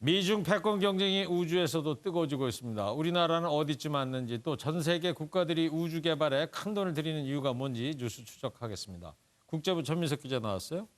미중 패권 경쟁이 우주에서도 뜨거워지고 있습니다. 우리나라는 어디쯤 왔는지 또 전 세계 국가들이 우주 개발에 큰 돈을 들이는 이유가 뭔지 뉴스 추적하겠습니다. 국제부 전민석 기자 나왔어요.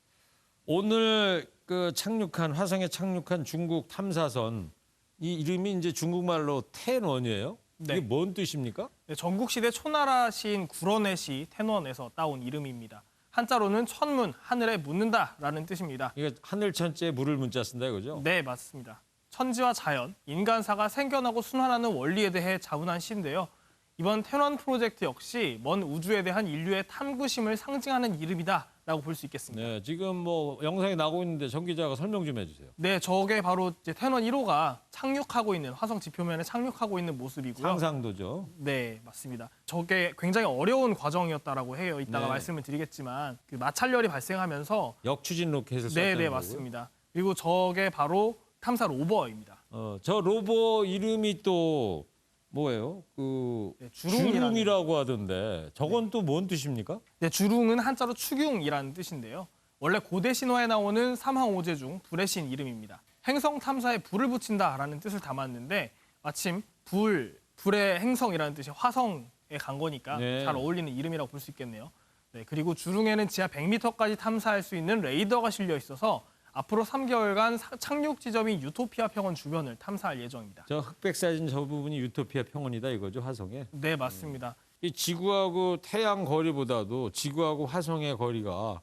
오늘 화성에 착륙한 중국 탐사선 이 이름이 이제 중국말로 텐원이에요. 이게 네. 뭔 뜻입니까? 네, 전국시대 초나라 시인 구런의 시 텐원에서 따온 이름입니다. 한자로는 천문, 하늘에 묻는다라는 뜻입니다. 이게 하늘천지에 물을 문자 쓴다 이거죠? 네, 맞습니다. 천지와 자연, 인간사가 생겨나고 순환하는 원리에 대해 자문한 시인데요. 이번 텐원 프로젝트 역시 먼 우주에 대한 인류의 탐구심을 상징하는 이름이다라고 볼 수 있겠습니다. 네, 지금 뭐 영상이 나오고 있는데 정 기자가 설명 좀 해주세요. 네, 저게 바로 이제 텐원 1호가 착륙하고 있는 화성 지표면에 착륙하고 있는 모습이고요. 상상도죠. 네, 맞습니다. 저게 굉장히 어려운 과정이었다라고 해요. 이따가 네. 말씀을 드리겠지만 그 마찰열이 발생하면서 역추진 로켓을 쐈다는 네, 거고요. 맞습니다. 그리고 저게 바로 탐사 로버입니다. 저 로봇 이름이 또 뭐예요? 네, 주룽이라고 하던데 저건 또 뭔 뜻입니까? 네, 주룽은 한자로 추궁이라는 뜻인데요. 원래 고대 신화에 나오는 삼황오제 중 불의 신 이름입니다. 행성 탐사에 불을 붙인다라는 뜻을 담았는데 마침 불의 행성이라는 뜻이 화성에 간 거니까 네. 잘 어울리는 이름이라고 볼 수 있겠네요. 네, 그리고 주룽에는 지하 100m까지 탐사할 수 있는 레이더가 실려 있어서 앞으로 3개월간 착륙 지점인 유토피아 평원 주변을 탐사할 예정입니다. 저 흑백 사진 저 부분이 유토피아 평원이다 이거죠, 화성에? 네, 맞습니다. 이 지구하고 태양 거리보다도 지구하고 화성의 거리가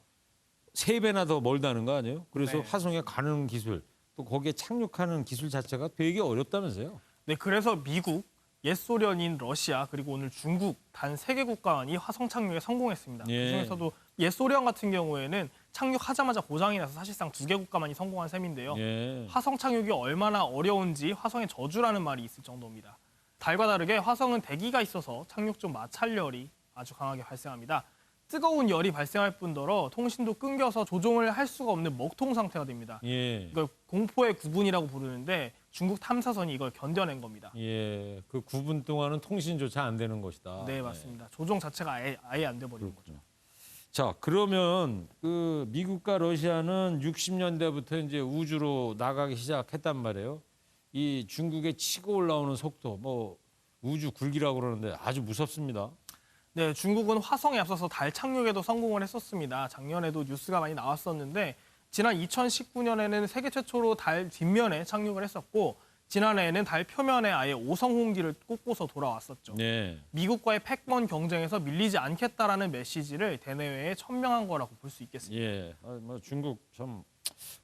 3배나 더 멀다는 거 아니에요? 그래서 네. 화성에 가는 기술, 또 거기에 착륙하는 기술 자체가 되게 어렵다면서요? 네, 그래서 미국, 옛 소련인 러시아 그리고 오늘 중국 단 3개 국가만이 화성 착륙에 성공했습니다. 예. 그중에서도 옛 소련 같은 경우에는 착륙하자마자 고장이 나서 사실상 2개 국가만이 성공한 셈인데요. 예. 화성 착륙이 얼마나 어려운지 화성의 저주라는 말이 있을 정도입니다. 달과 다르게 화성은 대기가 있어서 착륙 중 마찰열이 아주 강하게 발생합니다. 뜨거운 열이 발생할 뿐더러 통신도 끊겨서 조종을 할 수가 없는 먹통 상태가 됩니다. 예. 이걸 공포의 구분이라고 부르는데 중국 탐사선이 이걸 견뎌낸 겁니다. 예. 그 9분 동안은 통신조차 안 되는 것이다. 네, 맞습니다. 조종 자체가 아예 안 돼버리는 거죠. 자, 그러면 그 미국과 러시아는 60년대부터 이제 우주로 나가기 시작했단 말이에요. 이 중국의 치고 올라오는 속도, 뭐 우주 굴기라고 그러는데 아주 무섭습니다. 네, 중국은 화성에 앞서서 달 착륙에도 성공을 했었습니다. 작년에도 뉴스가 많이 나왔었는데 지난 2019년에는 세계 최초로 달 뒷면에 착륙을 했었고 지난해에는 달 표면에 아예 오성 홍기를 꽂고서 돌아왔었죠. 네. 미국과의 패권 경쟁에서 밀리지 않겠다라는 메시지를 대내외에 천명한 거라고 볼 수 있겠습니다. 예. 뭐 중국 참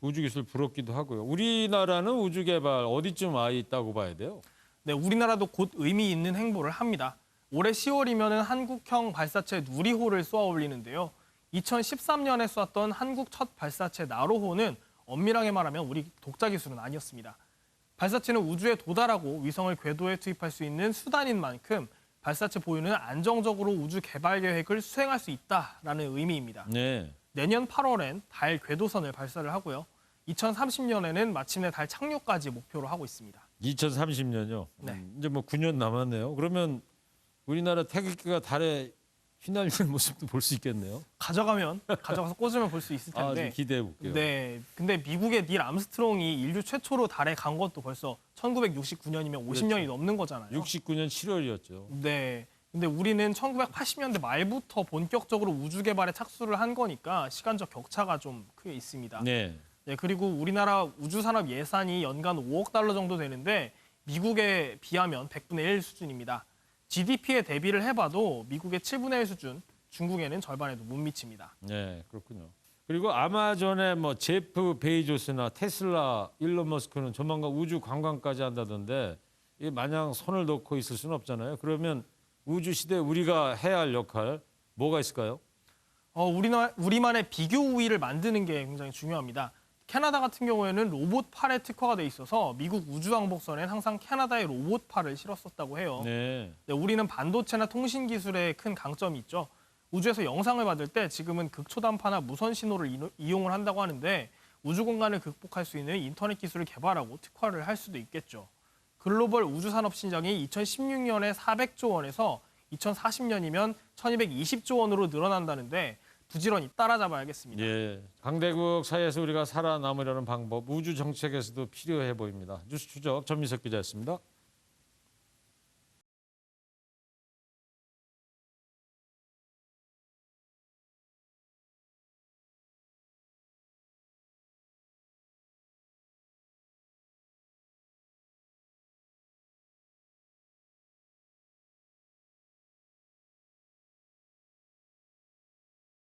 우주 기술 부럽기도 하고요. 우리나라는 우주 개발 어디쯤 와 있다고 봐야 돼요? 네, 우리나라도 곧 의미 있는 행보를 합니다. 올해 10월이면 한국형 발사체 누리호를 쏘아 올리는데요. 2013년에 쐈던 한국 첫 발사체 나로호는 엄밀하게 말하면 우리 독자 기술은 아니었습니다. 발사체는 우주에 도달하고 위성을 궤도에 투입할 수 있는 수단인 만큼 발사체 보유는 안정적으로 우주 개발 계획을 수행할 수 있다라는 의미입니다. 네. 내년 8월엔 달 궤도선을 발사를 하고요. 2030년에는 마침내 달 착륙까지 목표로 하고 있습니다. 2030년요. 네. 이제 뭐 9년 남았네요. 그러면 우리나라 태극기가 달에 휘날리는 모습도 볼 수 있겠네요. 가져가서 꽂으면 볼 수 있을 아, 텐데. 좀 기대해 볼게요. 네, 근데 미국의 닐 암스트롱이 인류 최초로 달에 간 것도 벌써 1969년이면 50년이 그렇죠. 넘는 거잖아요. 69년 7월이었죠. 네, 근데 우리는 1980년대 말부터 본격적으로 우주 개발에 착수를 한 거니까 시간적 격차가 좀 크게 있습니다. 네. 네, 그리고 우리나라 우주 산업 예산이 연간 5억 달러 정도 되는데 미국에 비하면 100분의 1 수준입니다. GDP에 대비를 해봐도 미국의 7분의 1 수준, 중국에는 절반에도 못 미칩니다. 네, 그렇군요. 그리고 아마존의 뭐 제프 베이조스나 테슬라, 일론 머스크는 조만간 우주 관광까지 한다던데 이게 마냥 손을 놓고 있을 수는 없잖아요. 그러면 우주 시대 우리가 해야 할 역할 뭐가 있을까요? 우리만의 비교 우위를 만드는 게 굉장히 중요합니다. 캐나다 같은 경우에는 로봇팔에 특화가 돼 있어서 미국 우주왕복선엔 항상 캐나다의 로봇팔을 실었었다고 해요. 네. 네, 우리는 반도체나 통신 기술에 큰 강점이 있죠. 우주에서 영상을 받을 때 지금은 극초단파나 무선 신호를 이용을 한다고 하는데 우주 공간을 극복할 수 있는 인터넷 기술을 개발하고 특화를 할 수도 있겠죠. 글로벌 우주산업 신장이 2016년에 400조 원에서 2040년이면 1220조 원으로 늘어난다는데 부지런히 따라잡아야겠습니다. 예, 강대국 사이에서 우리가 살아남으려는 방법, 우주 정책에서도 필요해 보입니다. 뉴스 추적 전미석 기자였습니다.